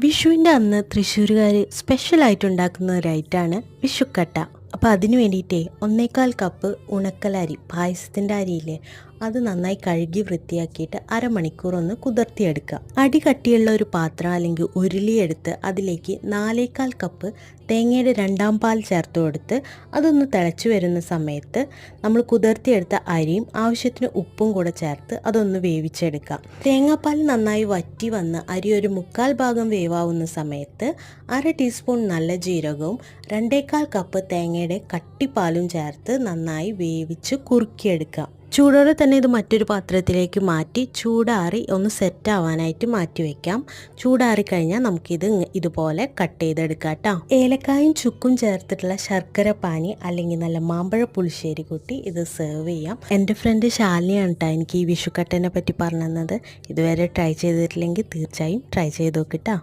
വിഷുവിൻ്റെ അന്ന് തൃശ്ശൂരുകാർ സ്പെഷ്യലായിട്ട് ഉണ്ടാക്കുന്ന ഒരു ഐറ്റമാണ് വിഷുക്കട്ട. അപ്പോൾ അതിന് വേണ്ടിയിട്ടേ 1/4 കപ്പ് ഉണക്കലരി, പായസത്തിൻ്റെ അരിയില്ലേ, അത് നന്നായി കഴുകി വൃത്തിയാക്കിയിട്ട് അരമണിക്കൂർ ഒന്ന് കുതിർത്തിയെടുക്കുക. അടി കട്ടിയുള്ള ഒരു പാത്രം അല്ലെങ്കിൽ ഉരുളിയെടുത്ത് അതിലേക്ക് 4/4 കപ്പ് തേങ്ങയുടെ 2ാം പാൽ ചേർത്ത് കൊടുത്ത് അതൊന്ന് തിളച്ച് വരുന്ന സമയത്ത് നമ്മൾ കുതിർത്തിയെടുത്ത അരിയും ആവശ്യത്തിന് ഉപ്പും കൂടെ ചേർത്ത് അതൊന്ന് വേവിച്ചെടുക്കുക. തേങ്ങാപ്പാൽ നന്നായി വറ്റി വന്ന് അരി ഒരു 1/4 ഭാഗം വേവാവുന്ന സമയത്ത് 1/2 ടീസ്പൂൺ നല്ല ജീരകവും 2/4 കപ്പ് തേങ്ങയുടെ കട്ടിപ്പാലും ചേർത്ത് നന്നായി വേവിച്ച് കുറുക്കിയെടുക്കുക. ചൂടോടെ തന്നെ ഇത് മറ്റൊരു പാത്രത്തിലേക്ക് മാറ്റി ചൂടാറി ഒന്ന് സെറ്റ് ആവാനായിട്ട് മാറ്റി വെക്കാം. ചൂടാറിക്കഴിഞ്ഞാൽ നമുക്കിത് ഇതുപോലെ കട്ട് ചെയ്തെടുക്കാം കേട്ടോ. ഏലക്കായും ചുക്കും ചേർത്തിട്ടുള്ള ശർക്കര പാനി അല്ലെങ്കിൽ നല്ല മാമ്പഴ പുളിശ്ശേരി കൂട്ടി ഇത് സെർവ് ചെയ്യാം. എൻ്റെ ഫ്രണ്ട് ശാലിനിയാണ് കേട്ടോ എനിക്ക് ഈ വിഷുക്കട്ടനെ പറ്റി പറഞ്ഞു തന്നത്. ഇതുവരെ ട്രൈ ചെയ്തിട്ടില്ലെങ്കിൽ തീർച്ചയായും ട്രൈ ചെയ്ത് നോക്കിട്ടോ.